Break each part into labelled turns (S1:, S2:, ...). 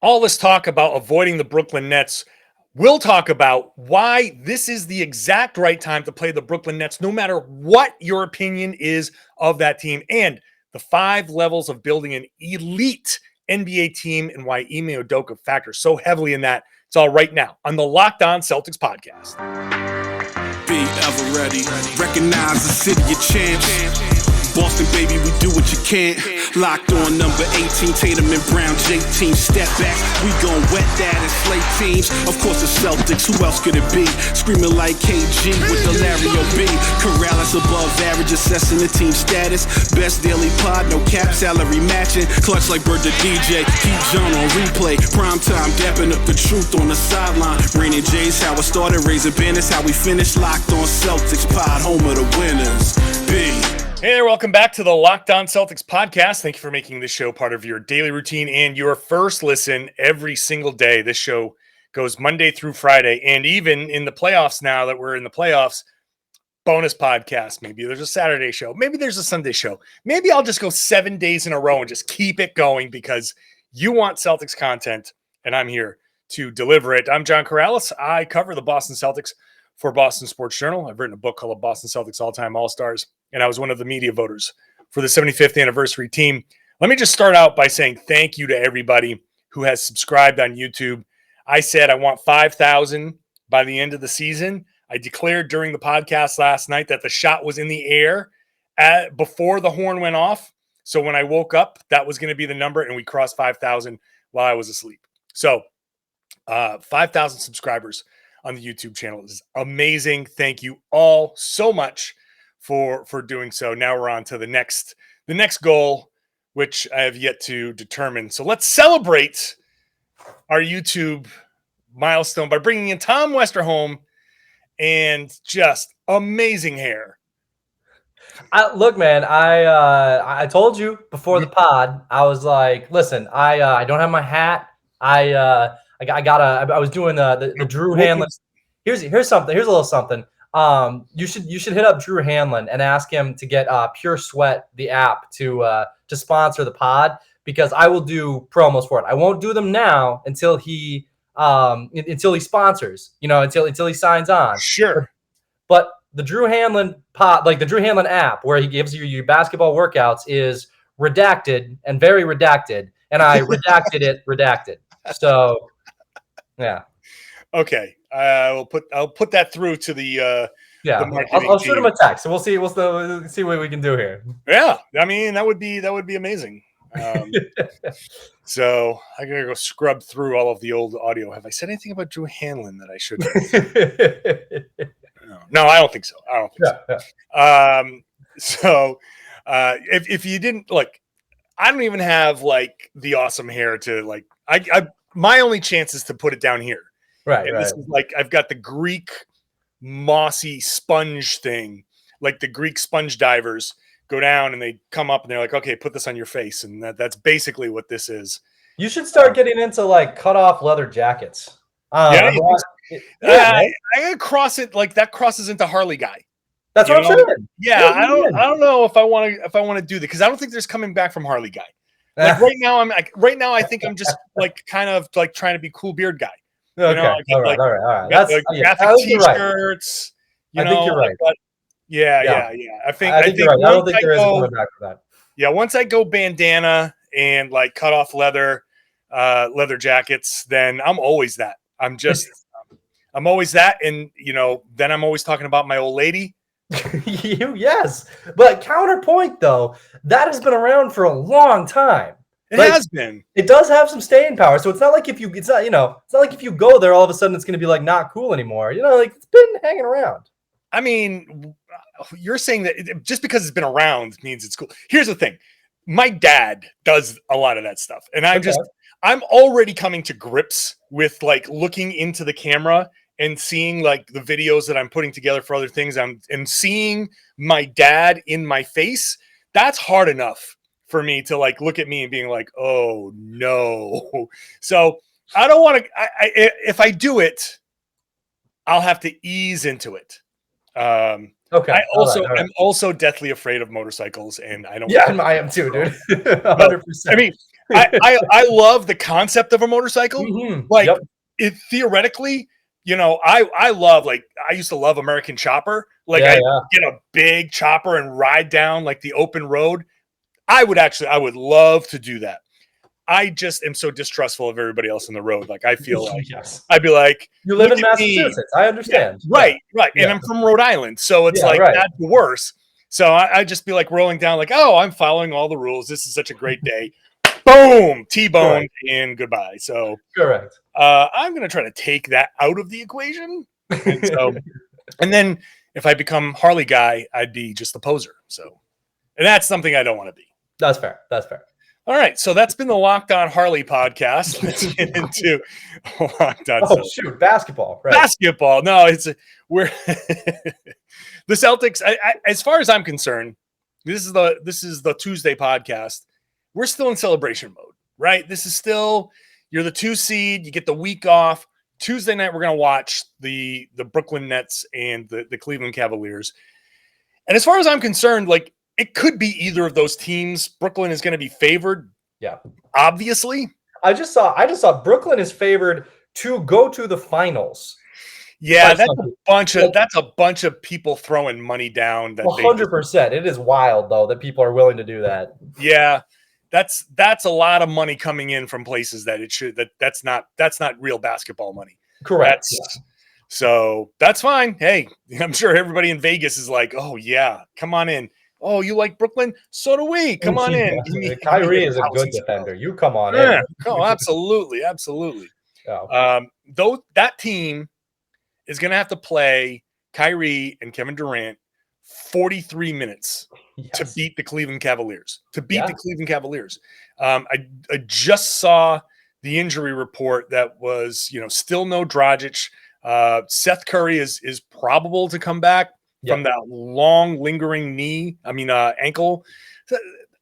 S1: all this talk about avoiding the Brooklyn Nets, we'll talk about why this is the exact right time to play the Brooklyn Nets, no matter what your opinion is of that team, and the 5 levels of building an elite NBA team and why Ime Udoka factors so heavily in that. It's all right now on the Locked On Celtics podcast.
S2: Be ever ready. Recognize the city of champs. Boston, baby, we do what you can't. Locked on number 18, Tatum and Brown, J-team, step back. We gon' wet that and slay teams. Of course, the Celtics, who else could it be? Screaming like KG with the Larry O.B. Karalis above average, assessing the team status. Best daily pod, no cap, salary matching. Clutch like Bird the DJ, keep John on replay. Prime time, dapping up the truth on the sideline. Raining J's, how it started, raising banners, how we finished. Locked on Celtics pod, home of the winners. B.
S1: Hey there, welcome back to the Locked On Celtics podcast. Thank you for making this show part of your daily routine and your first listen every single day. This show goes Monday through Friday, and even in the playoffs now that we're in the playoffs, bonus podcast. Maybe there's a Saturday show. Maybe there's a Sunday show. Maybe I'll just go 7 days in a row and just keep it going because you want Celtics content, and I'm here to deliver it. I'm John Karalis. I cover the Boston Celtics for Boston Sports Journal. I've written a book called Boston Celtics All-Time All-Stars, and I was one of the media voters for the 75th anniversary team. Let me just start out by saying thank you to everybody who has subscribed on YouTube. I said I want 5,000 by the end of the season. I declared during the podcast last night that the shot was in the air before the horn went off. So when I woke up, that was going to be the number, and we crossed 5,000 while I was asleep. So 5,000 subscribers on the YouTube channel is amazing. Thank you all so much for doing so. Now we're on to the next goal, which I have yet to determine. So let's celebrate our YouTube milestone by bringing in Tom Westerholm and just amazing hair.
S3: Look, man, I told you before the pod, I was like, listen, I don't have my hat. I was doing the Drew Hanlon. Here's something. Here's a little something. You should hit up Drew Hanlon and ask him to get Pure Sweat, the app, to sponsor the pod, because I will do promos for it. I won't do them now until he sponsors. Until he signs on.
S1: Sure.
S3: But the Drew Hanlon pod, like the Drew Hanlon app, where he gives you your basketball workouts, is redacted and very redacted, and I redacted. So, yeah.
S1: Okay. I'll put that through to the
S3: I'll shoot him a text, and we'll see what we can do here.
S1: Yeah, I mean that would be amazing. So I gotta go scrub through all of the old audio. Have I said anything about Drew Hanlon that I shouldn't? No, I don't think so. So if you didn't look, I don't even have like the awesome hair to like. I my only chance is to put it down here.
S3: Right.
S1: This is like I've got the Greek mossy sponge thing, like the Greek sponge divers go down and they come up and they're like, okay, put this on your face. And that's basically what this is.
S3: You should start getting into like cut off leather jackets.
S1: I gotta cross it, like that crosses into Harley guy.
S3: That's what I'm saying.
S1: Yeah, I don't know if I want to do that, because I don't think there's coming back from Harley guy. Like right now I think I'm just like kind of like trying to be cool beard guy.
S3: Okay. All right.
S1: That's graphic t-shirts.
S3: I think you're right.
S1: Yeah. I think you're right. I don't think there is coming back for that. Yeah, once I go bandana and like cut off leather jackets, then I'm always that. I'm always that, and then I'm always talking about my old lady.
S3: Yes, but counterpoint though, that has been around for a long time.
S1: It has been.
S3: It does have some staying power, so it's not like if you go there, all of a sudden it's going to be like not cool anymore. Like it's been hanging around.
S1: I mean, you're saying that just because it's been around means it's cool. Here's the thing: my dad does a lot of that stuff, and I'm already coming to grips with like looking into the camera and seeing like the videos that I'm putting together for other things. And seeing my dad in my face. That's hard enough for me to like look at me and being like, oh no. So I don't want to, if I do it, I'll have to ease into it.
S3: Okay.
S1: I'm also deathly afraid of motorcycles, and I don't.
S3: Yeah, I am too, dude. 100%.
S1: I mean, I love the concept of a motorcycle. Like
S3: Yep.
S1: it theoretically, I love, like, I used to love American Chopper. Like I get a big chopper and ride down like the open road. I would love to do that. I just am so distrustful of everybody else on the road. Like I feel like I'd be like,
S3: you live in
S1: look at me.
S3: Massachusetts. I understand.
S1: Right. And I'm from Rhode Island, so it's that's worse. So I just be like rolling down, like, oh, I'm following all the rules. This is such a great day. Boom, T-bone and goodbye. So
S3: correct.
S1: I'm going to try to take that out of the equation. And then if I become Harley guy, I'd be just the poser. So, and that's something I don't want to be.
S3: That's fair.
S1: All right. So that's been the Locked On Harley podcast. Let's get into Locked On.
S3: Oh, shoot. Basketball. Right.
S1: Basketball. No, we're the Celtics. As far as I'm concerned, this is the Tuesday podcast. We're still in celebration mode, right? This is still, you're the 2 seed. You get the week off. Tuesday night, we're going to watch the Brooklyn Nets and the Cleveland Cavaliers. And as far as I'm concerned, like, it could be either of those teams. Brooklyn is going to be favored.
S3: Yeah.
S1: Obviously.
S3: I just saw Brooklyn is favored to go to the finals.
S1: Yeah, that's a bunch of people throwing money down.
S3: 100%. It is wild though that people are willing to do that.
S1: Yeah. That's a lot of money coming in from places that that's not real basketball money.
S3: Correct.
S1: So that's fine. Hey, I'm sure everybody in Vegas is like, oh yeah, come on in. Oh, you like Brooklyn? So do we. Come on in.
S3: Kyrie is a good defender. You come on in.
S1: Oh, absolutely.
S3: Oh.
S1: Though that team is going to have to play Kyrie and Kevin Durant 43 minutes to beat the Cleveland Cavaliers. I just saw the injury report that was, still no Dragic. Seth Curry is probable to come back from that long lingering ankle.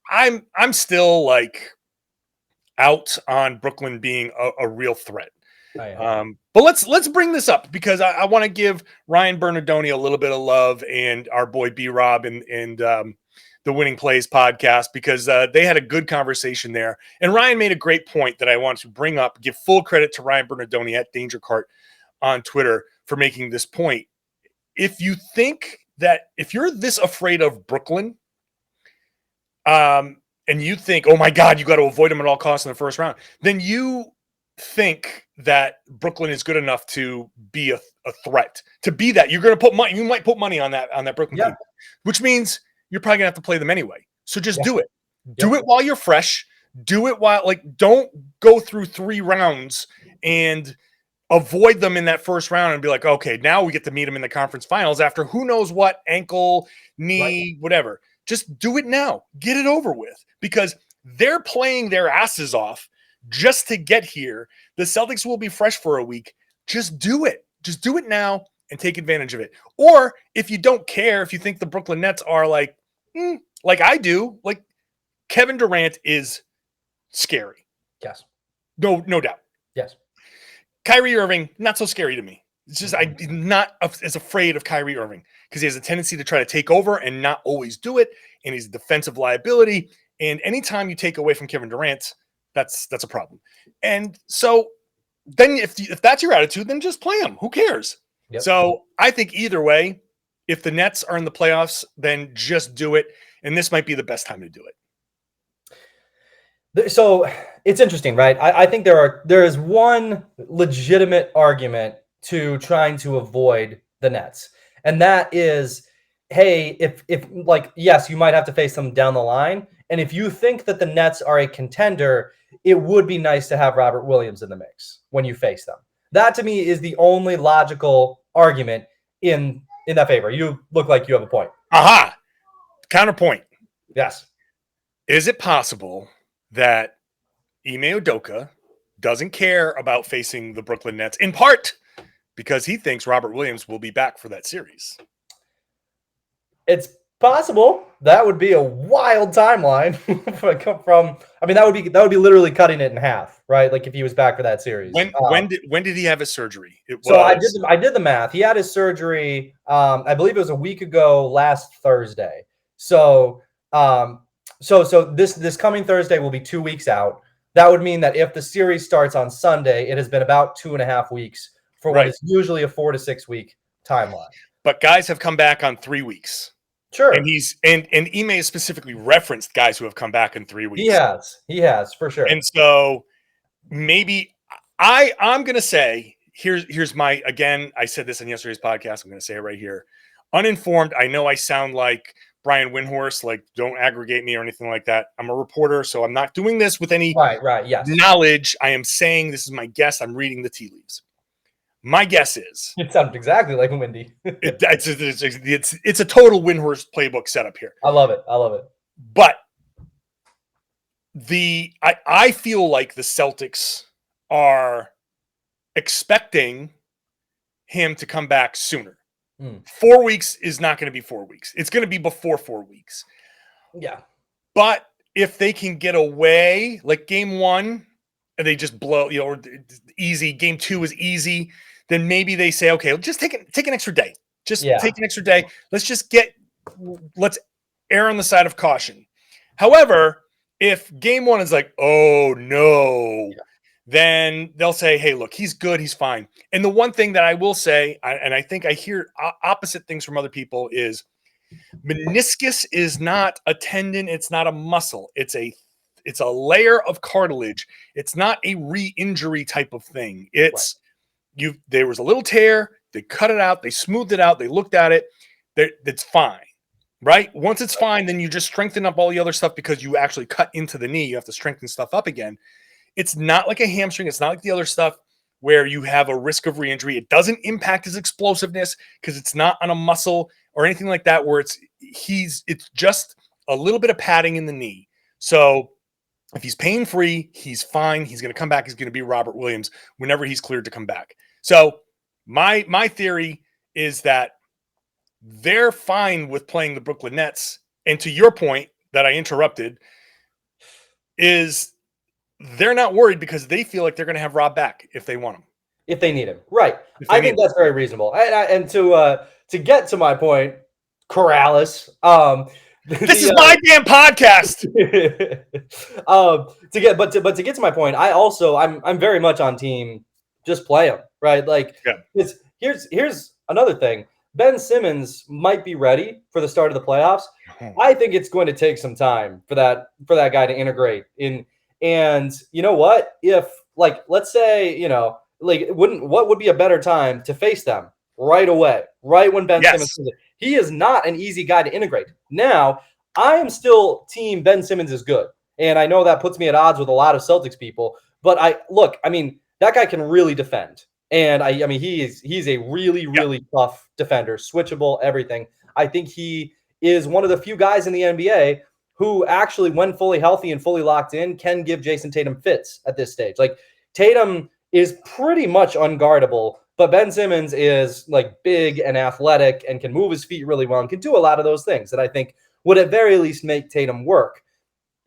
S1: I'm still like out on Brooklyn being a real threat. But let's bring this up because I want to give Ryan Bernardoni a little bit of love and our boy B-Rob and the Winning Plays podcast because they had a good conversation there. And Ryan made a great point that I want to bring up, give full credit to Ryan Bernardoni at Danger Cart on Twitter for making this point. If you think that if you're this afraid of Brooklyn, and you think, oh my God, you got to avoid them at all costs in the first round, then you think that Brooklyn is good enough to be a threat. To be that, you're going to put money. You might put money on that Brooklyn team, which means you're probably going to have to play them anyway. So just do it. Do it while you're fresh. Do it while don't go through 3 rounds and avoid them in that first round and be like, okay, now we get to meet them in the conference finals after who knows what ankle, knee, whatever. Just do it now. Get it over with because they're playing their asses off just to get here. The Celtics will be fresh for a week. Just do it. Just do it now and take advantage of it. Or if you don't care, if you think the Brooklyn Nets are like I do, like Kevin Durant is scary.
S3: Yes.
S1: No doubt.
S3: Yes.
S1: Kyrie Irving, not so scary to me. It's just I'm not as afraid of Kyrie Irving because he has a tendency to try to take over and not always do it, and he's a defensive liability. And anytime you take away from Kevin Durant, that's a problem. And so then if that's your attitude, then just play him. Who cares? Yep. So I think either way, if the Nets are in the playoffs, then just do it. And this might be the best time to do it.
S3: So it's interesting, right? I think there is one legitimate argument to trying to avoid the Nets. And that is, hey, if yes, you might have to face them down the line. And if you think that the Nets are a contender, it would be nice to have Robert Williams in the mix when you face them. That to me is the only logical argument in that favor. You look like you have a point.
S1: Aha. Counterpoint.
S3: Yes.
S1: Is it possible that Ime Udoka doesn't care about facing the Brooklyn Nets, in part because he thinks Robert Williams will be back for that series?
S3: It's possible. That would be a wild timeline from. I mean, that would be literally cutting it in half, right? Like if he was back for that series.
S1: When did he have his surgery?
S3: I did the math. He had his surgery. I believe it was a week ago, last Thursday. So this coming Thursday will be 2 weeks out. that would mean that if the series starts on Sunday, it has been about 2.5 weeks for what is usually a 4 to 6 week timeline.
S1: But guys have come back on 3 weeks.
S3: Sure.
S1: And Ime has specifically referenced guys who have come back in 3 weeks.
S3: He has for sure.
S1: And so maybe I'm gonna say here's my, again, I said this in yesterday's podcast. I'm gonna say it right here. Uninformed. I know I sound like Brian Windhorst, like don't aggregate me or anything like that. I'm a reporter, so I'm not doing this with any knowledge. I am saying this is my guess. I'm reading the tea leaves. My guess is
S3: it sounds exactly like Windy.
S1: it's a total Windhorst playbook setup here.
S3: I love it.
S1: But I feel like the Celtics are expecting him to come back sooner. 4 weeks is not going to be 4 weeks. It's going to be before 4 weeks.
S3: Yeah.
S1: But if they can get away, like game 1, and they just blow, or easy, game 2 is easy, then maybe they say, okay, just take an extra day. Take an extra day. Let's err on the side of caution. However, if game 1 is like, oh no, then they'll say, hey, look, he's good. He's fine. And the one thing that I will say, and I think I hear opposite things from other people, is meniscus is not a tendon. It's not a muscle. It's a layer of cartilage. It's not a re-injury type of thing. There was a little tear. They cut it out. They smoothed it out. They looked at it. It's fine, right? Once it's fine, then you just strengthen up all the other stuff because you actually cut into the knee. You have to strengthen stuff up again. It's not like a hamstring. It's not like the other stuff where you have a risk of re-injury. It doesn't impact his explosiveness because it's not on a muscle or anything like that where it's just a little bit of padding in the knee. So if he's pain-free, he's fine. He's going to come back. He's going to be Robert Williams whenever he's cleared to come back. So my theory is that they're fine with playing the Brooklyn Nets. And to your point that I interrupted is they're not worried because they feel like they're going to have Rob back if they want him.
S3: If they need him. Right. I think that's very reasonable. And to get to my point, Karalis,
S1: this is my damn podcast.
S3: To get to my point, I'm very much on team just play him, right? Like here's another thing. Ben Simmons might be ready for the start of the playoffs. I think it's going to take some time for that guy to integrate in. And you know what? If let's say, what would be a better time to face them right away, right when Ben Simmons comes in? He is not an easy guy to integrate. Now, I am still team Ben Simmons is good. And I know that puts me at odds with a lot of Celtics people, but that guy can really defend. And he's a really, really tough defender, switchable, everything. I think he is one of the few guys in the NBA who actually, when fully healthy and fully locked in, can give Jayson Tatum fits at this stage. Like, Tatum is pretty much unguardable, but Ben Simmons is big and athletic and can move his feet really well and can do a lot of those things that I think would at very least make Tatum work.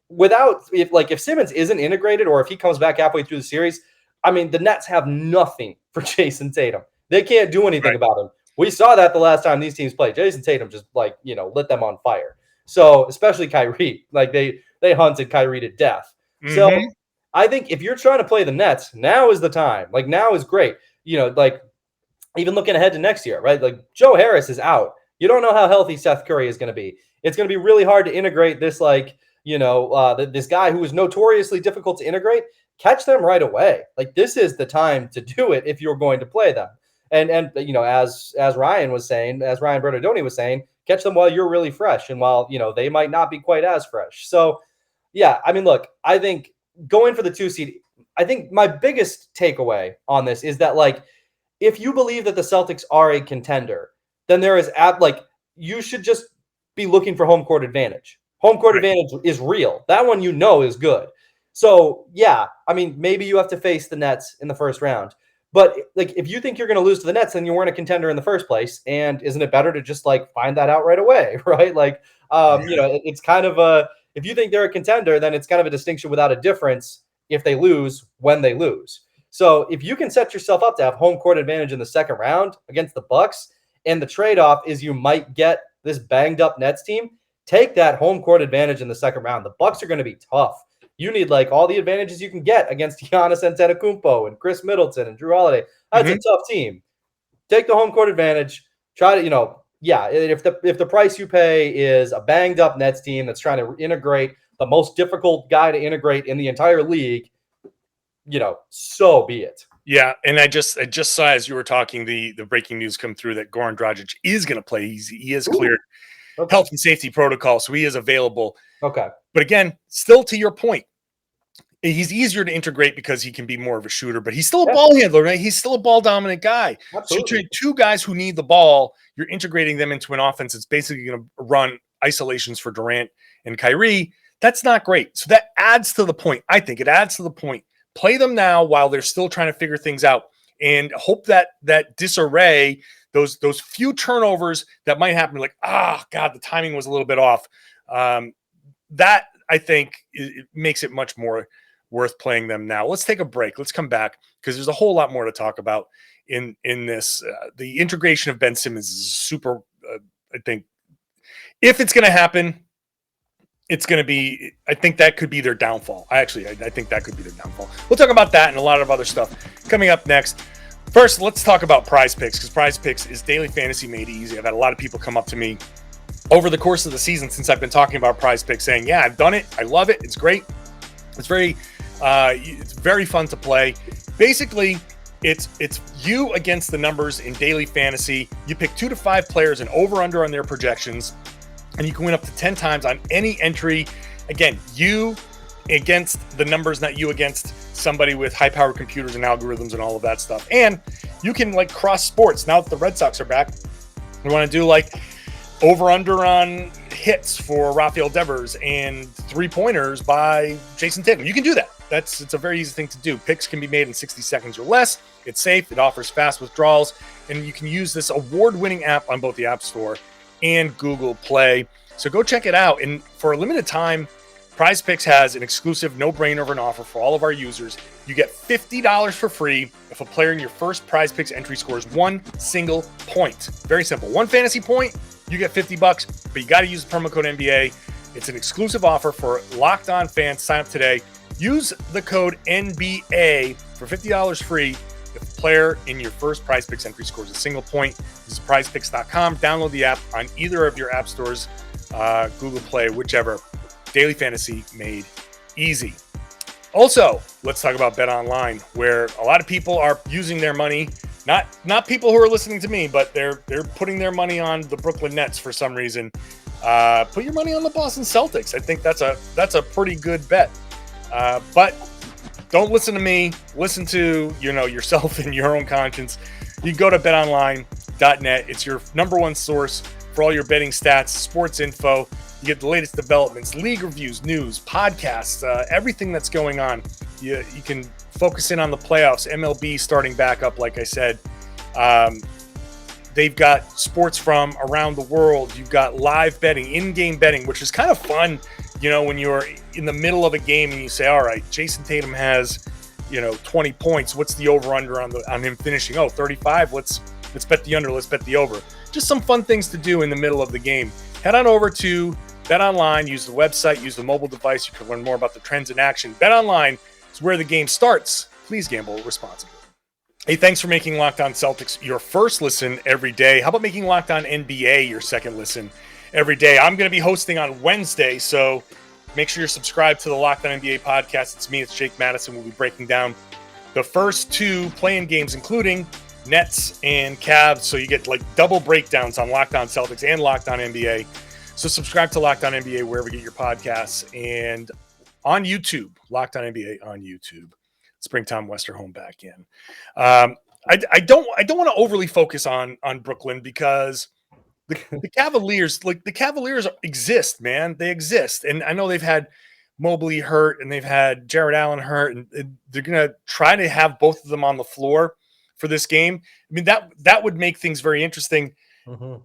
S3: If Simmons isn't integrated or if he comes back halfway through the series, the Nets have nothing for Jayson Tatum. They can't do anything about him. We saw that the last time these teams played. Jayson Tatum just lit them on fire. So especially Kyrie, they hunted Kyrie to death. Mm-hmm. So I think if you're trying to play the Nets, now is the time. Now is great. Even looking ahead to next year, right? Joe Harris is out. You don't know how healthy Seth Curry is going to be. It's going to be really hard to integrate this, this guy who is notoriously difficult to integrate. Catch them right away. This is the time to do it if you're going to play them. And as Ryan Bernardoni was saying, catch them while you're really fresh and while, they might not be quite as fresh. So, look, I think going for the 2 seed, I think my biggest takeaway on this is that, if you believe that the Celtics are a contender, then there is you should just be looking for home court advantage. Home court advantage is real. That one is good. So, maybe you have to face the Nets in the first round. But if you think you're going to lose to the Nets, then you weren't a contender in the first place. And isn't it better to just find that out right away, right? It's kind of if you think they're a contender, then it's kind of a distinction without a difference if they lose when they lose. So if you can set yourself up to have home court advantage in the second round against the Bucks, and the trade-off is you might get this banged up Nets team, take that home court advantage in the second round. The Bucks are going to be tough. You need like all the advantages you can get against Giannis Antetokounmpo and Chris Middleton and Drew Holiday. That's a tough team. Take the home court advantage. Try to, if the price you pay is a banged up Nets team that's trying to integrate the most difficult guy to integrate in the entire league, so be it.
S1: Yeah, and I just saw as you were talking the breaking news come through that Goran Dragic is going to play. He is cleared health and safety protocol, so he is available.
S3: Okay.
S1: But again, still to your point, he's easier to integrate because he can be more of a shooter, but he's still a ball handler, right? He's still a ball dominant guy.
S3: Absolutely.
S1: So you trade two guys who need the ball, you're integrating them into an offense that's basically going to run isolations for Durant and Kyrie. That's not great. So that adds to the point. I think it adds to the point. Play them now while they're still trying to figure things out, and hope that disarray, those few turnovers that might happen, like, God, the timing was a little bit off. That I think it makes it much more worth playing them now. Let's take a break. Let's come back because there's a whole lot more to talk about in this. The integration of Ben Simmons is super. I think if it's going to happen, it's going to be, I think that could be their downfall. I think that could be their downfall. We'll talk about that and a lot of other stuff coming up next. First, let's talk about PrizePicks, because PrizePicks is daily fantasy made easy. I've had a lot of people come up to me over the course of the season since I've been talking about PrizePicks saying, yeah, I've done it. I love it. It's great. It's very fun to play. Basically, it's you against the numbers in daily fantasy. You pick 2 to 5 players and over/under on their projections, and you can win up to 10 times on any entry. Again, you against the numbers, not you against somebody with high-powered computers and algorithms and all of that stuff. And you can like cross sports. Now that the Red Sox are back, you want to do like over/under on hits for Rafael Devers and 3-pointers by Jayson Tatum. You can do that. It's a very easy thing to do. Picks can be made in 60 seconds or less. It's safe. It offers fast withdrawals, and you can use this award-winning app on both the App Store and Google Play. So go check it out. And for a limited time, PrizePicks has an exclusive no-brainer of an offer for all of our users. You get $50 for free if a player in your first PrizePicks entry scores 1 single point. Very simple. 1 fantasy point, you get $50, but you got to use the promo code NBA. It's an exclusive offer for Locked On fans. Sign up today. Use the code NBA for $50 free if a player in your first PrizePicks entry scores a single point. This is PrizePicks.com. Download the app on either of your app stores, Google Play, whichever. Daily fantasy made easy. Also, let's talk about BetOnline, where a lot of people are using their money. Not people who are listening to me, but they're putting their money on the Brooklyn Nets for some reason. Put your money on the Boston Celtics. I think that's a pretty good bet. But don't listen to me. Listen to yourself and your own conscience. You can go to betonline.net. It's your number one source for all your betting stats, sports info. You get the latest developments, league reviews, news, podcasts, everything that's going on. You can focus in on the playoffs, MLB starting back up, like I said. They've got sports from around the world. You've got live betting, in-game betting, which is kind of fun, when you're in the middle of a game and you say, all right, Jayson Tatum has, 20 points. What's the over-under on him finishing? 35. Let's bet the under. Let's bet the over. Just some fun things to do in the middle of the game. Head on over to BetOnline, use the website, use the mobile device. You can learn more about the trends in action. BetOnline is where the game starts. Please gamble responsibly. Hey, thanks for making Locked On Celtics your first listen every day. How about making Locked On NBA your second listen every day? I'm going to be hosting on Wednesday, so make sure you're subscribed to the Locked On NBA podcast. It's me, it's Jake Madison. We'll be breaking down the first 2 play-in games, including Nets and Cavs, so you get like double breakdowns on Locked On Celtics and Locked On NBA. So subscribe to Locked On NBA wherever you get your podcasts, and on YouTube, Locked On NBA on YouTube. Let's bring Tom Westerholm back in. I don't want to overly focus on Brooklyn because the Cavaliers exist, man. They exist, and I know they've had Mobley hurt and they've had Jared Allen hurt, and they're gonna try to have both of them on the floor for this game. I mean, that would make things very interesting.
S3: Mm-hmm.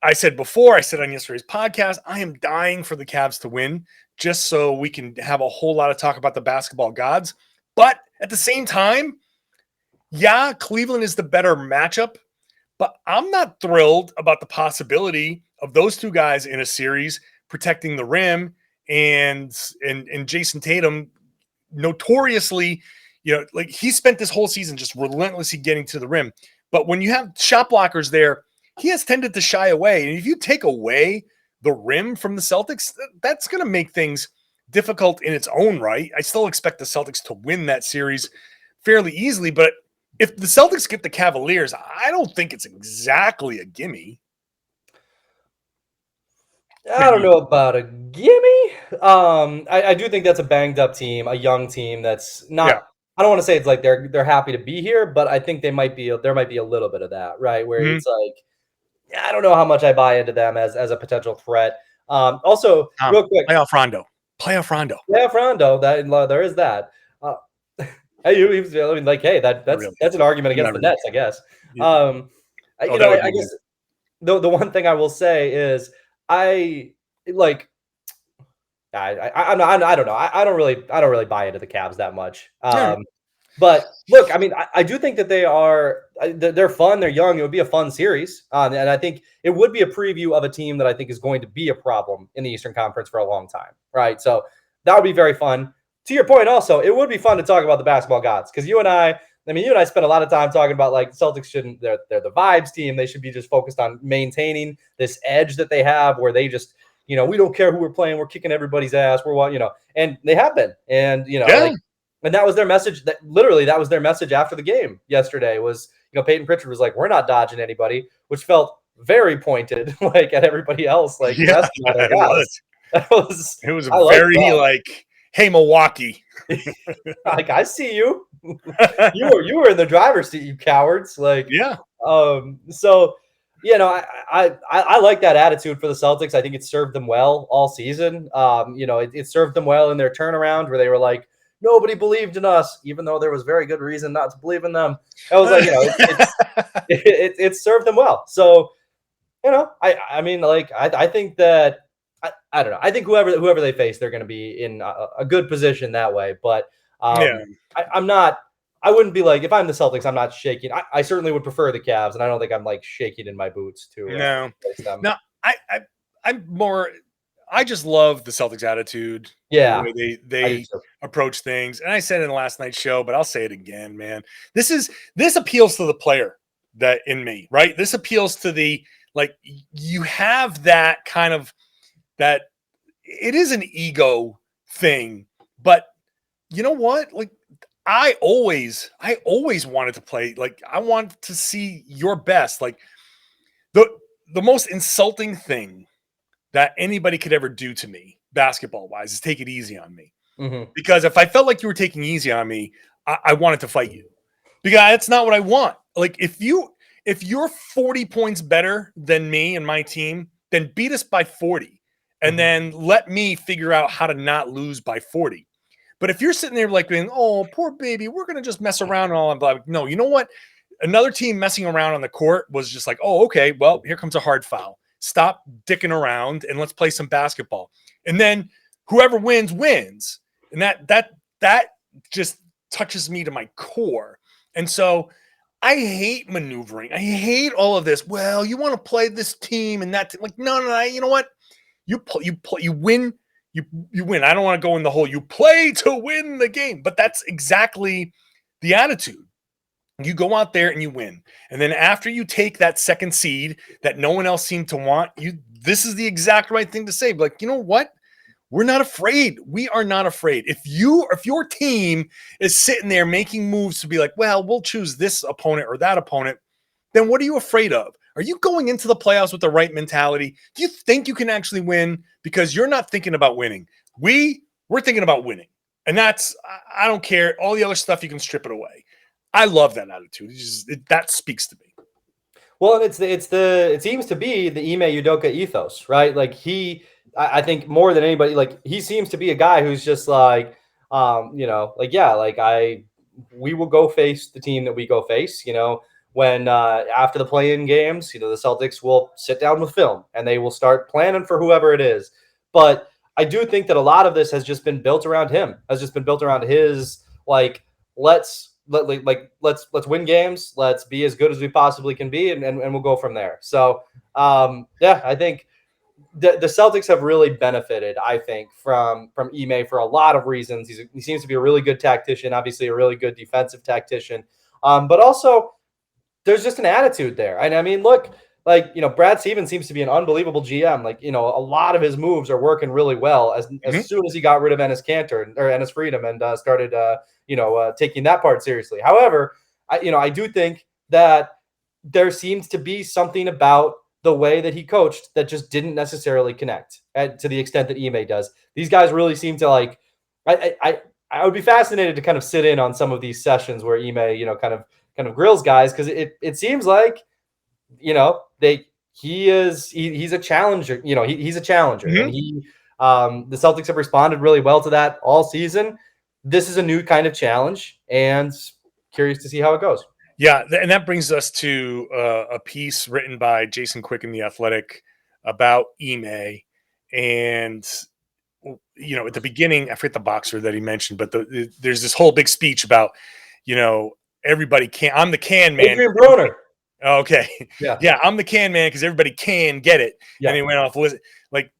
S1: I said on yesterday's podcast, I am dying for the Cavs to win just so we can have a whole lot of talk about the basketball gods. But at the same time, yeah, Cleveland is the better matchup, but I'm not thrilled about the possibility of those two guys in a series protecting the rim and Jayson Tatum, notoriously, like he spent this whole season just relentlessly getting to the rim. But when you have shot blockers there, he has tended to shy away. And if you take away the rim from the Celtics, that's going to make things difficult in its own right. I still expect the Celtics to win that series fairly easily, but if the Celtics get the Cavaliers, I don't think it's exactly a gimme.
S3: I don't know about a gimme. I do think that's a banged up team, a young team that's not.
S1: Yeah.
S3: I don't want to say it's like they're happy to be here, but I think there might be a little bit of that, right? Where it's like, I don't know how much I buy into them as a potential threat. Also, real quick,
S1: playoff Rondo.
S3: That there is that. Hey, that's an argument against the Nets, I guess.
S1: Yeah.
S3: I guess the one thing I will say is I don't know. I don't really buy into the Cavs that much. But look, I mean, I do think that they're fun. They're young. It would be a fun series. And I think it would be a preview of a team that I think is going to be a problem in the Eastern Conference for a long time. Right. So that would be very fun. To your point, also, it would be fun to talk about the basketball gods because you and I spent a lot of time talking about like Celtics they're the vibes team. They should be just focused on maintaining this edge that they have where they just, we don't care who we're playing. We're kicking everybody's ass. And they have been. And, and that was their message. That was their message after the game yesterday was, Peyton Pritchard was like, we're not dodging anybody, which felt very pointed, like at everybody else. Like,
S1: yeah, it was like, hey, Milwaukee.
S3: Like, I see you. you were in the driver's seat, you cowards. Like,
S1: yeah.
S3: So, I like that attitude for the Celtics. I think it served them well all season. It served them well in their turnaround where they were like, nobody believed in us, even though there was very good reason not to believe in them. I was like, it served them well. So, I think that I don't know. I think whoever they face, they're going to be in a good position that way. But I'm not. I wouldn't be like, if I'm the Celtics, I'm not shaking. I certainly would prefer the Cavs, and I don't think I'm like shaking in my boots to face them.
S1: No, I'm more. I just love the Celtics attitude.
S3: Yeah,
S1: the way they approach things. And I said it in last night's show, but I'll say it again, man. This appeals to the player that in me, right? This appeals to the, like, you have that kind of, that it is an ego thing, but you know what? Like, I always wanted to play. Like, I want to see your best. Like, the most insulting thing that anybody could ever do to me, basketball wise, is take it easy on me.
S3: Mm-hmm.
S1: Because if I felt like you were taking easy on me, I wanted to fight you, because that's not what I want. Like, if you're 40 points better than me and my team, then beat us by 40, and then let me figure out how to not lose by 40. But if you're sitting there like being, oh, poor baby, we're going to just mess around and all, and blah, blah. No, you know what? Another team messing around on the court was just like, oh, okay, well, here comes a hard foul. Stop dicking around and let's play some basketball. And then whoever wins. And that just touches me to my core. And so I hate maneuvering. I hate all of this. Well, you want to play this team and that. Like, no. You know what? You win. You win. I don't want to go in the whole you play to win the game, but that's exactly the attitude. You go out there and you win. And then after you take that second seed that no one else seemed to want, this is the exact right thing to say. Like, you know what? We're not afraid. We are not afraid. If your team is sitting there making moves to be like, well, we'll choose this opponent or that opponent, then what are you afraid of? Are you going into the playoffs with the right mentality? Do you think you can actually win? Because you're not thinking about winning. We're thinking about winning. And that's, I don't care. All the other stuff, you can strip it away. I love that attitude. That speaks to me.
S3: Well, and it seems to be the Ime Udoka ethos, right? Like, I think more than anybody, like, he seems to be a guy who's just like, we will go face the team that we go face, when after the play-in games, the Celtics will sit down with film and they will start planning for whoever it is. But I do think that a lot of this has just been built around him, has just been built around his, like, let's win games. Let's be as good as we possibly can be. And we'll go from there. So, I think the Celtics have really benefited, I think, from Ime for a lot of reasons. He seems to be a really good tactician, obviously a really good defensive tactician, but also there's just an attitude there. And I mean, look, like, Brad Stevens seems to be an unbelievable GM. Like, a lot of his moves are working really well as soon as he got rid of Enes Kanter or Enes Freedom and started, taking that part seriously. However, I do think that there seems to be something about the way that he coached that just didn't necessarily connect to the extent that Ime does. These guys really seem to like. I would be fascinated to kind of sit in on some of these sessions where Ime, kind of grills guys, because it seems like, he's a challenger. He's a challenger, and the Celtics have responded really well to that all season. This is a new kind of challenge, and curious to see how it goes.
S1: Yeah, and that brings us to a piece written by Jayson Quick in The Athletic about Ime. And, at the beginning, I forget the boxer that he mentioned, but there's this whole big speech about, everybody can. I'm the can man.
S3: Adrian Broner.
S1: Okay.
S3: Yeah.
S1: I'm the can man because everybody can get it.
S3: Yeah.
S1: And he went off with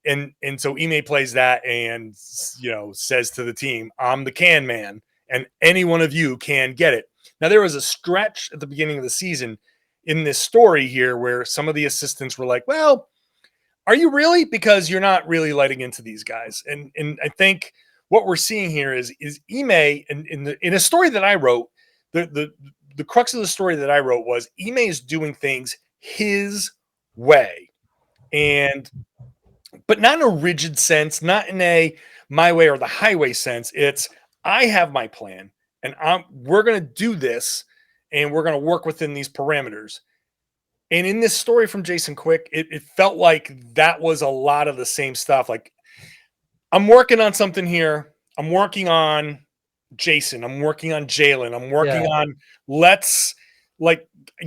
S1: and so Ime plays that and, says to the team, I'm the can man and any one of you can get it. Now, there was a stretch at the beginning of the season in this story here where some of the assistants were like, well, are you really? Because you're not really lighting into these guys. And I think what we're seeing here is Ime, in a story that I wrote, the crux of the story that I wrote was Ime is doing things his way. But not in a rigid sense, not in a my way or the highway sense. It's I have my plan. And we're going to do this, and we're going to work within these parameters. And in this story from Jayson Quick, it felt like that was a lot of the same stuff. Like, I'm working on something here. I'm working on Jayson. I'm working on Jaylen. I'm working on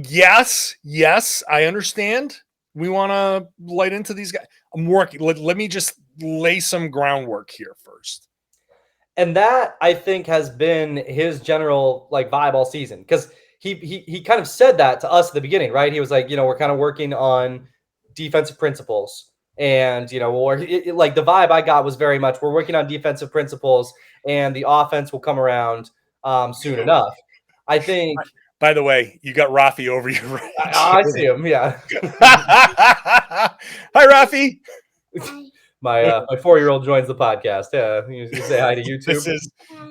S1: yes, I understand. We want to light into these guys. I'm working. Let me just lay some groundwork here first.
S3: And that, I think, has been his general vibe all season, because he kind of said that to us at the beginning, right? He was like, we're kind of working on defensive principles, and the vibe I got was very much we're working on defensive principles, and the offense will come around soon enough. I think.
S1: By the way, you got Rafi over your right.
S3: I see him. Yeah.
S1: Hi, Rafi.
S3: My 4-year-old joins the podcast. Yeah, you say hi to YouTube.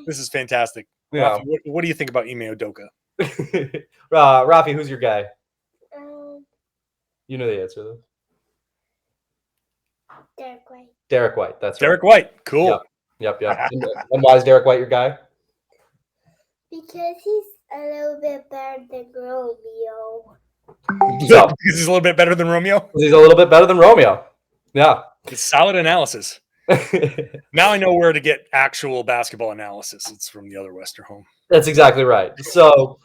S1: This is fantastic.
S3: Yeah.
S1: Rafi, what do you think about Ime Udoka?
S3: Rafi, who's your guy? You know the answer though.
S4: Derek White.
S3: Derek White. That's
S1: Derek White. Cool.
S3: Yep. And why is Derek White your guy?
S4: Because he's a little bit better than Romeo.
S1: Because he's a little bit better than Romeo?
S3: He's a little bit better than Romeo. Yeah.
S1: It's solid analysis. Now I know where to get actual basketball analysis. It's from the other Westerholm.
S3: That's exactly right. So,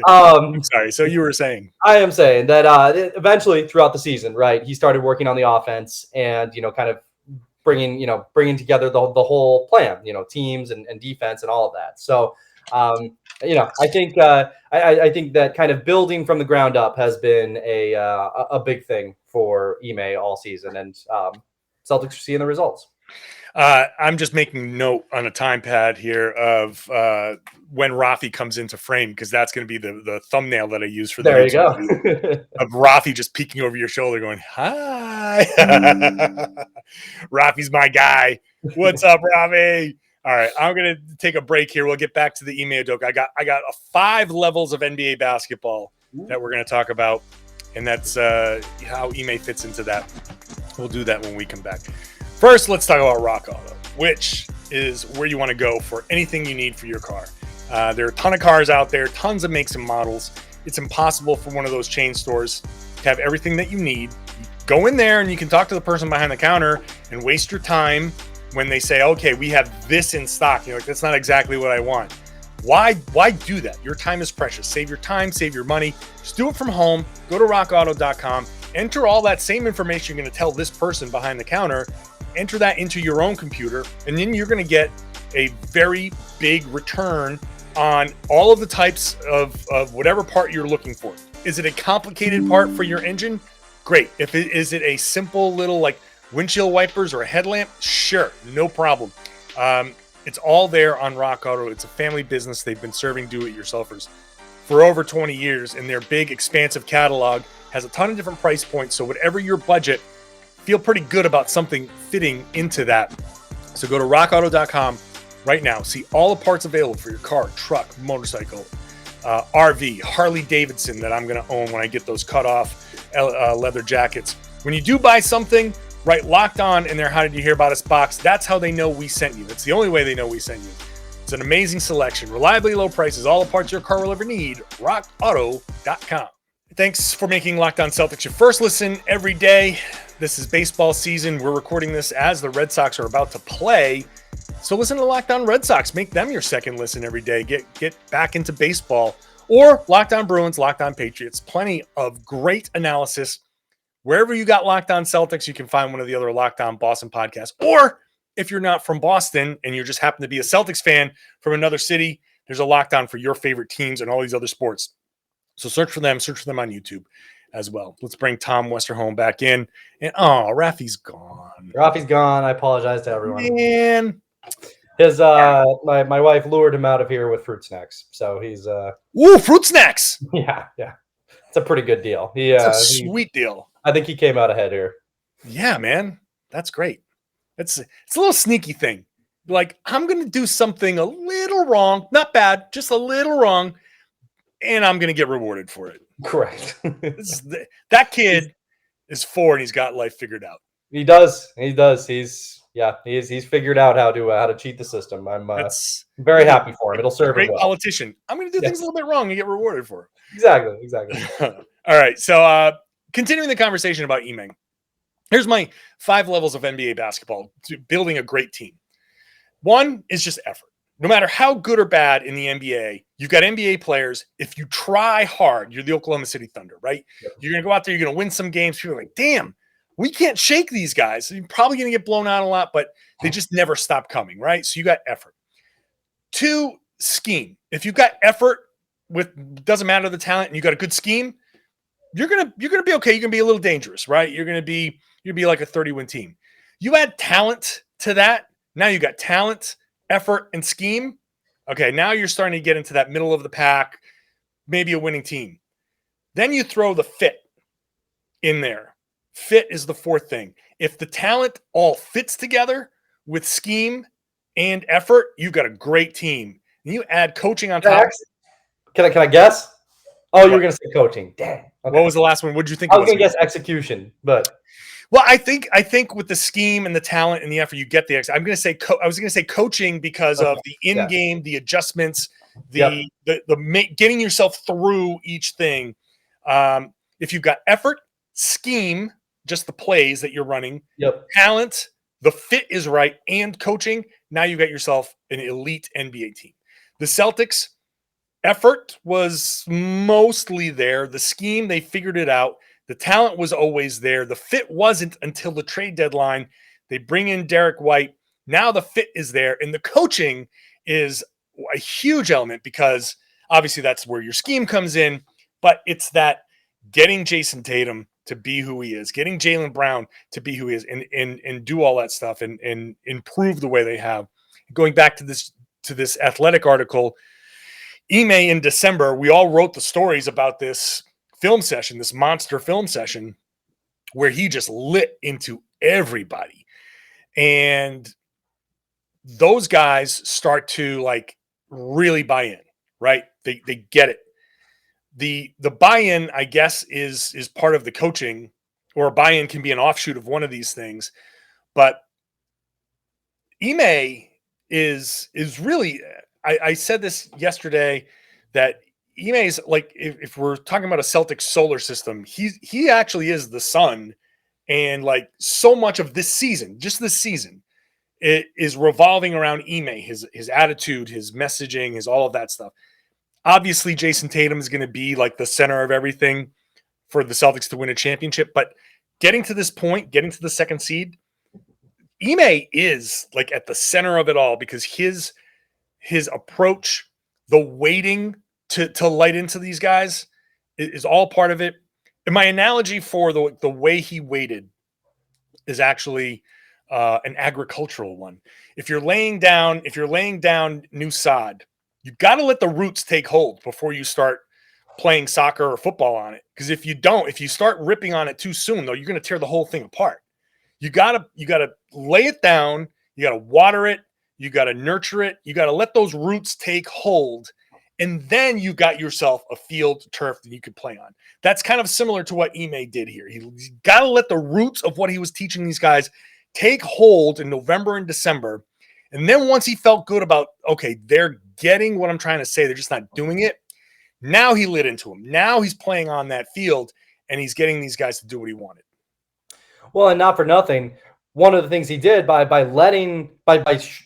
S1: I'm sorry. So you were saying?
S3: I am saying that eventually throughout the season, right, he started working on the offense and, kind of bringing together the whole plan, teams and defense and all of that. So, I think that kind of building from the ground up has been a big thing for Ime all season, and Celtics are seeing the results.
S1: I'm just making note on a time pad here of when Rafi comes into frame, because that's going to be the thumbnail that I use for the
S3: There you go.
S1: of Rafi just peeking over your shoulder going, hi. Rafi's my guy. What's up, Rafi? All right, I'm going to take a break here. We'll get back to the Ime Udoka. I got 5 levels of NBA basketball that we're going to talk about, and that's how Ime fits into that. We'll do that when we come back. First, let's talk about Rock Auto, which is where you want to go for anything you need for your car. There are a ton of cars out there, tons of makes and models. It's impossible for one of those chain stores to have everything that you need. You go in there and you can talk to the person behind the counter and waste your time when they say, okay, we have this in stock. You're like, that's not exactly what I want. Why do that? Your time is precious. Save your time, save your money. Just do it from home. Go to rockauto.com. Enter all that same information you're going to tell this person behind the counter. Enter that into your own computer, and then you're going to get a very big return on all of the types of whatever part you're looking for. Is it a complicated part for your engine? Great. Is it a simple little windshield wipers or a headlamp? Sure, no problem. It's all there on Rock Auto. It's a family business. They've been serving do-it-yourselfers for over 20 years, and their big, expansive catalog has a ton of different price points. So whatever your budget, feel pretty good about something fitting into that. So go to rockauto.com right now. See all the parts available for your car, truck, motorcycle, RV, Harley Davidson that I'm going to own when I get those cut off leather jackets. When you do buy something, write Locked On in their How Did You Hear About Us box. That's how they know we sent you. That's the only way they know we sent you. It's an amazing selection. Reliably low prices, all the parts your car will ever need. rockauto.com. Thanks for making Locked On Celtics your first listen every day. This is baseball season. We're recording this as the Red Sox are about to play. So listen to Locked On Red Sox. Make them your second listen every day. Get back into baseball. Or Locked On Bruins, Locked On Patriots. Plenty of great analysis. Wherever you got Locked On Celtics, you can find one of the other Locked On Boston podcasts. Or if you're not from Boston and you just happen to be a Celtics fan from another city, there's a Locked On for your favorite teams and all these other sports. So search for them on YouTube as well. Let's bring Tom Westerholm back in. And Rafi's gone.
S3: Rafi's gone. I apologize to everyone.
S1: Man.
S3: His my wife lured him out of here with fruit snacks. So he's
S1: fruit snacks.
S3: Yeah. It's a pretty good deal.
S1: It's a sweet deal.
S3: I think he came out ahead here.
S1: Yeah, man. That's great. It's a little sneaky thing. Like, I'm going to do something a little wrong. Not bad, just a little wrong. And I'm going to get rewarded for it.
S3: Correct.
S1: That kid is 4 and he's got life figured out.
S3: He does. He's figured out how to cheat the system. I'm very happy for him. It'll serve him well.
S1: Great politician. I'm going to do things a little bit wrong and get rewarded for it.
S3: Exactly.
S1: All right. So continuing the conversation about Ime. Here's my 5 levels of NBA basketball to building a great team. 1 is just effort. No matter how good or bad in the NBA, you've got NBA players. If you try hard, you're the Oklahoma City Thunder, right? Yep. You're going to go out there, you're going to win some games. People are like, damn, we can't shake these guys. You're probably going to get blown out a lot, but they just never stop coming, right? So you got effort. 2, scheme. If you've got effort doesn't matter the talent, and you got a good scheme, you're gonna be okay. You're gonna be a little dangerous, right? You're gonna be like a 30-win team. You add talent to that. Now you got talent, effort, and scheme. Okay, now you're starting to get into that middle of the pack, maybe a winning team. Then you throw the fit in there. Fit is the 4th thing. If the talent all fits together with scheme and effort, you've got a great team. And you add coaching on top.
S3: Can I guess? Oh, you were going to say coaching. Damn. Okay.
S1: What was the last one? What did you think?
S3: I was going to guess execution, but
S1: I think with the scheme and the talent and the effort, you get the. I was going to say coaching because of the in-game, the adjustments, the getting yourself through each thing. If you've got effort, scheme, just the plays that you're running, talent, the fit is right, and coaching. Now you got yourself an elite NBA team. The Celtics. Effort was mostly there. The scheme, they figured it out. The talent was always there. The fit wasn't until the trade deadline. They bring in Derek White. Now the fit is there. And the coaching is a huge element because obviously that's where your scheme comes in. But it's that getting Jayson Tatum to be who he is, getting Jaylen Brown to be who he is, and do all that stuff and improve the way they have. Going back to this Athletic article, Ime in December, we all wrote the stories about this film session, this monster film session, where he just lit into everybody. And those guys start to like really buy in, right? They get it. The buy-in, I guess, is part of the coaching, or a buy-in can be an offshoot of one of these things. But Ime is really, I said this yesterday, that Ime is like, if we're talking about a Celtics solar system, he actually is the sun. And like so much of this season, just this season, it is revolving around Ime, his attitude, his messaging, his all of that stuff. Obviously, Jayson Tatum is going to be like the center of everything for the Celtics to win a championship. But getting to this point, getting to the 2nd seed, Ime is like at the center of it all because his approach, the waiting to light into these guys is all part of it. And my analogy for the way he waited is actually an agricultural one. If you're laying down new sod, you've got to let the roots take hold before you start playing soccer or football on it. Because if you start ripping on it too soon, though, you're going to tear the whole thing apart. You gotta lay it down. You gotta water it. You gotta nurture it. You gotta let those roots take hold, and then you got yourself a field turf that you could play on. That's kind of similar to what Ime did here. He got to let the roots of what he was teaching these guys take hold in November and December, and then once he felt good about, okay, they're getting what I'm trying to say, they're just not doing it. Now he lit into them. Now he's playing on that field, and he's getting these guys to do what he wanted.
S3: Well, and not for nothing, one of the things he did by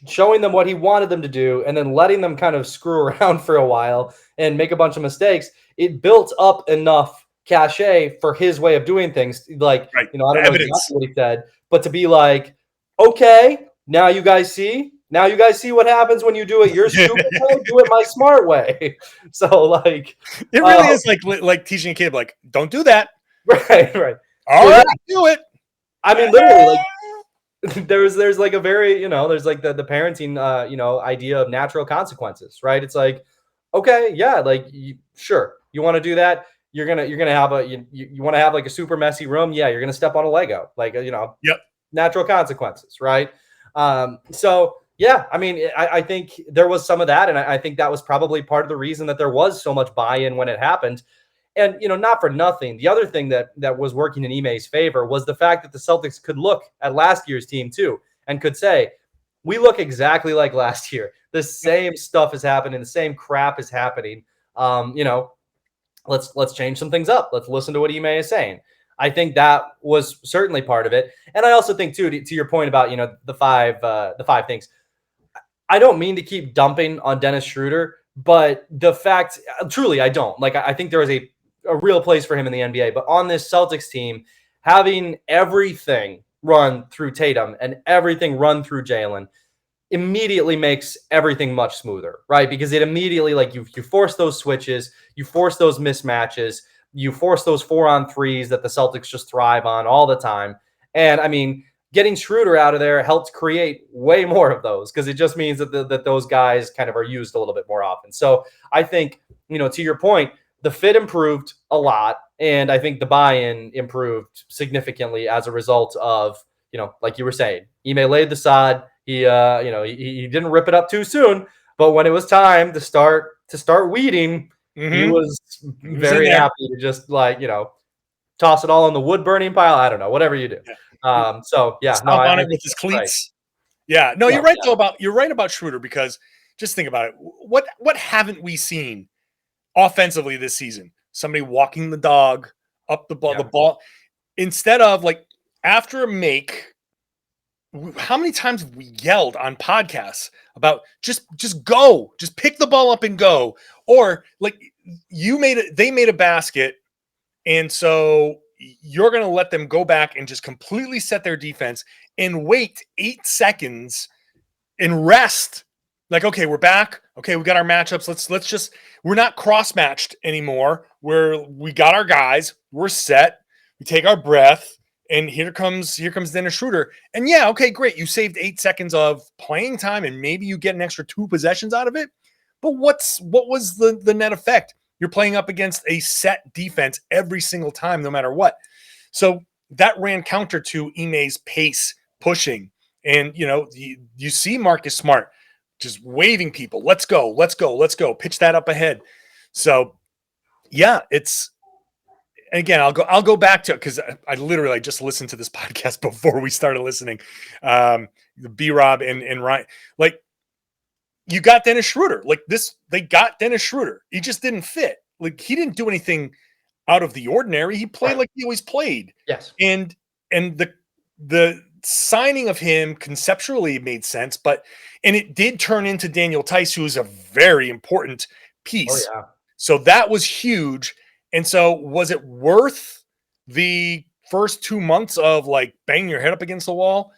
S3: showing them what he wanted them to do and then letting them kind of screw around for a while and make a bunch of mistakes, it built up enough cachet for his way of doing things. Like,
S1: right.
S3: I don't know exactly what he said, but to be like, okay, now you guys see what happens when you do it your stupid way, do it my smart way. So like,
S1: it really is like teaching a kid, like, don't do that.
S3: Right.
S1: All right, do it.
S3: I mean, literally, like there's like a very, there's like the parenting, idea of natural consequences, right? It's like, okay, yeah, like sure, you want to do that. You're gonna have you want to have like a super messy room. Yeah, you're gonna step on a Lego, like
S1: Yep.
S3: Natural consequences, right? So yeah, I mean, I think there was some of that, and I think that was probably part of the reason that there was so much buy-in when it happened. And, not for nothing, the other thing that was working in Ime's favor was the fact that the Celtics could look at last year's team too and could say, we look exactly like last year. The same stuff is happening. The same crap is happening. Let's change some things up. Let's listen to what Ime is saying. I think that was certainly part of it. And I also think too, to your point about, the five things, I don't mean to keep dumping on Dennis Schroeder, but the fact, truly, I don't. Like, I think there is a real place for him in the NBA. But on this Celtics team, having everything run through Tatum and everything run through Jaylen immediately makes everything much smoother, right? Because it immediately, like, you force those switches, you force those mismatches, you force those 4-on-3s that the Celtics just thrive on all the time. And, I mean, getting Schroeder out of there helps create way more of those because it just means that those guys kind of are used a little bit more often. So I think, to your point, the fit improved a lot, and I think the buy-in improved significantly as a result of, like you were saying, Ime laid the sod. He didn't rip it up too soon, but when it was time to start weeding, he was very happy to just toss it all in the wood burning pile. I don't know, whatever you do.
S1: Yeah.
S3: On
S1: it with his cleats. Right. Yeah, no, you're right. Though you're right about Schroeder because just think about it. What haven't we seen offensively this season? Somebody walking the dog up the ball, the ball instead of like after a make. How many times have we yelled on podcasts about just go, just pick the ball up and go, or like they made a basket, and so you're going to let them go back and just completely set their defense and wait 8 seconds and rest. Like, okay, we're back. Okay, we got our matchups. Let's just, we're not cross-matched anymore. We got our guys. We're set. We take our breath, and here comes Dennis Schroeder. And yeah, okay, great. You saved 8 seconds of playing time, and maybe you get an extra 2 possessions out of it. But what was the net effect? You're playing up against a set defense every single time, no matter what. So that ran counter to Ime's pace pushing. And, you see Marcus Smart just waving people. Let's go. Pitch that up ahead. So, yeah, again, I'll go back to it because I literally just listened to this podcast before we started listening. B-Rob and Ryan. Like, you got Dennis Schroeder. Like this, they got Dennis Schroeder. He just didn't fit. Like he didn't do anything out of the ordinary. He played like he always played.
S3: Yes.
S1: And the signing of him conceptually made sense, and it did turn into Daniel Tice, who is a very important piece.
S3: Oh, yeah.
S1: So that was huge. And so was it worth the first 2 months of like banging your head up against the wall?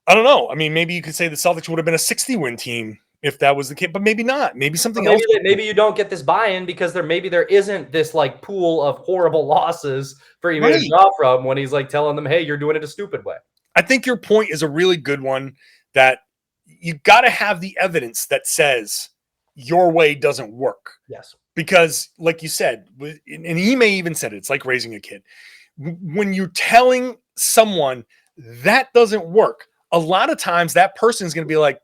S1: I don't know. I mean, maybe you could say the Celtics would have been a 60-win team if that was the case, but maybe not. Maybe something
S3: maybe
S1: else.
S3: Maybe you don't get this buy-in because there isn't this like pool of horrible losses for Ime to draw from when he's like telling them, hey, you're doing it a stupid way.
S1: I think your point is a really good one, that you got to have the evidence that says your way doesn't work.
S3: Yes.
S1: Because like you said, and Ime even said it, it's like raising a kid. When you're telling someone that doesn't work, a lot of times that person is going to be like,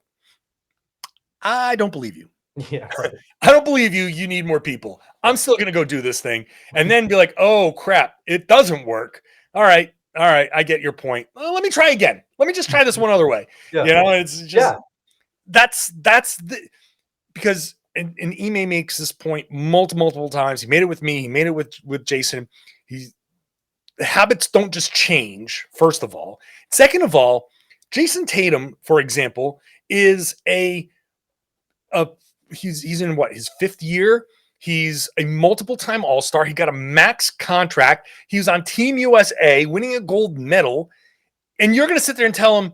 S1: I don't believe you.
S3: Yeah, right.
S1: I don't believe you. You need more people. I'm still going to go do this thing. And then be like, oh, crap, it doesn't work. All right. I get your point. Well, let me try again. Let me just try this one other way.
S3: Yeah.
S1: You know, it's just, that's the, because, and Ime makes this point multiple times. He made it with me. He made it with Jayson. The habits don't just change, first of all. Second of all, Jayson Tatum, for example, is he's in what, his 5th year. He's a multiple-time All-Star. He got a max contract. He was on Team USA, winning a gold medal. And you're going to sit there and tell him,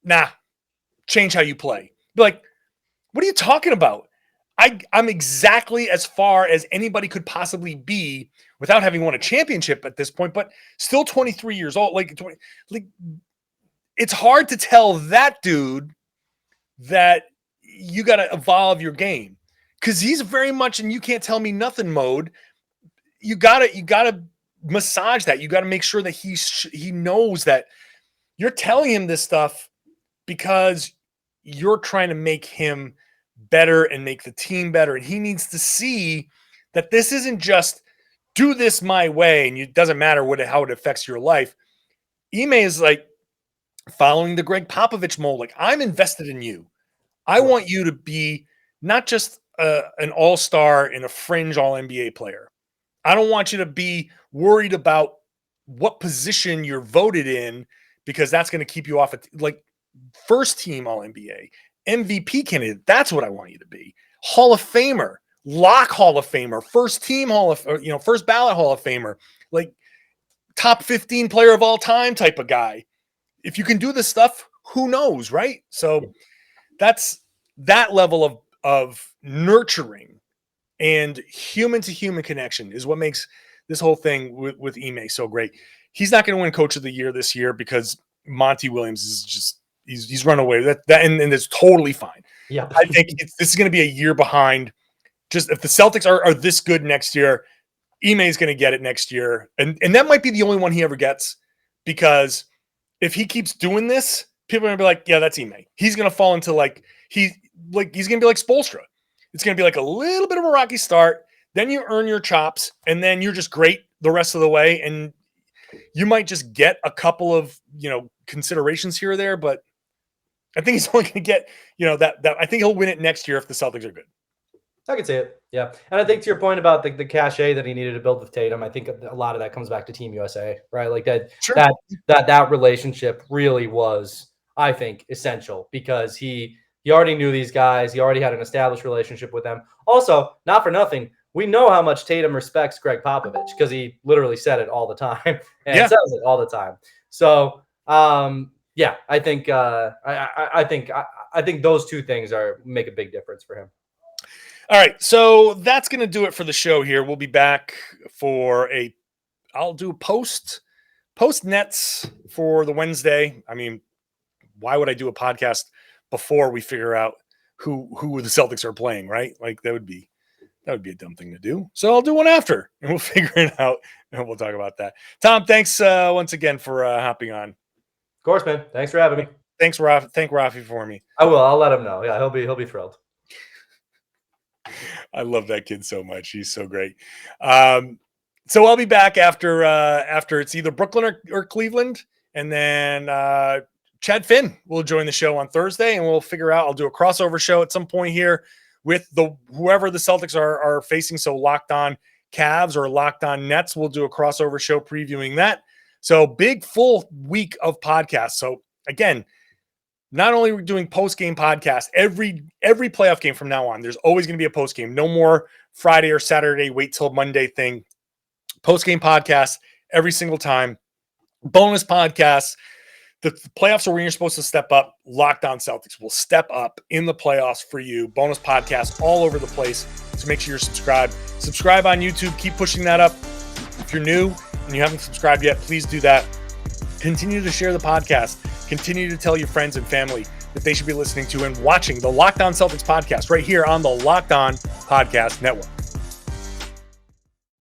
S1: nah, change how you play. Be like, what are you talking about? I'm exactly as far as anybody could possibly be without having won a championship at this point, but still 23 years old. Like it's hard to tell that dude that you got to evolve your game, because he's very much in you can't tell me nothing mode. You gotta massage that. You got to make sure that he knows that you're telling him this stuff because you're trying to make him better and make the team better. And he needs to see that this isn't just do this my way and it doesn't matter how it affects your life. Ime is like following the Greg Popovich mold. Like, I'm invested in you. I want you to be not just an all-star and a fringe all-NBA player. I don't want you to be worried about what position you're voted in, because that's going to keep you off like first team all-NBA, MVP candidate. That's what I want you to be. Hall of Famer, lock Hall of Famer, first team first ballot Hall of Famer, like top 15 player of all time type of guy. If you can do this stuff, who knows, right? So that's that level of nurturing and human to human connection is what makes this whole thing with Ime so great. He's not going to win Coach of the Year this year because Monty Williams is just he's run away. And it's totally fine.
S3: Yeah,
S1: I think this is going to be a year behind. Just if the Celtics are this good next year, Ime is going to get it next year, and that might be the only one he ever gets, because if he keeps doing this, people are going to be like, yeah, that's Ime. He's going to fall into he's going to be like Spoelstra. It's going to be like a little bit of a rocky start. Then you earn your chops, and then you're just great the rest of the way. And you might just get a couple of, considerations here or there, but I think he's only going to get, that I think he'll win it next year if the Celtics are good.
S3: I can see it. Yeah. And I think to your point about the cachet that he needed to build with Tatum, I think a lot of that comes back to Team USA, right? Like that relationship really was, I think, essential, because he already knew these guys. He already had an established relationship with them. Also, not for nothing, we know how much Tatum respects Greg Popovich, because he literally said it all the time and says it all the time. So, I think I think those two things make a big difference for him.
S1: All right, so that's going to do it for the show here. We'll be back for I'll do a post Nets for the Wednesday. I mean, why would I do a podcast before we figure out who the Celtics are playing, right? Like that would be a dumb thing to do. So I'll do one after, and we'll figure it out, and we'll talk about that. Tom, thanks once again for hopping on.
S3: Of course, man. Thanks for having me.
S1: Thanks, Rafi. Thank Rafi for me.
S3: I will. I'll let him know. Yeah, he'll be thrilled.
S1: I love that kid so much. He's so great. So I'll be back after it's either Brooklyn or Cleveland, and then Chad Finn will join the show on Thursday, and we'll figure out. I'll do a crossover show at some point here with whoever the Celtics are facing. So Locked On Cavs or Locked On Nets, we'll do a crossover show previewing that. So big full week of podcasts. So again, not only are we doing post-game podcasts, every playoff game from now on, there's always going to be a post-game. No more Friday or Saturday, wait till Monday thing. Post-game podcasts every single time. Bonus podcasts. The playoffs are when you're supposed to step up. Locked On Celtics will step up in the playoffs for you. Bonus podcasts all over the place. So make sure you're subscribed. Subscribe on YouTube. Keep pushing that up. If you're new and you haven't subscribed yet, please do that. Continue to share the podcast. Continue to tell your friends and family that they should be listening to and watching the Locked On Celtics podcast right here on the Locked On Podcast Network.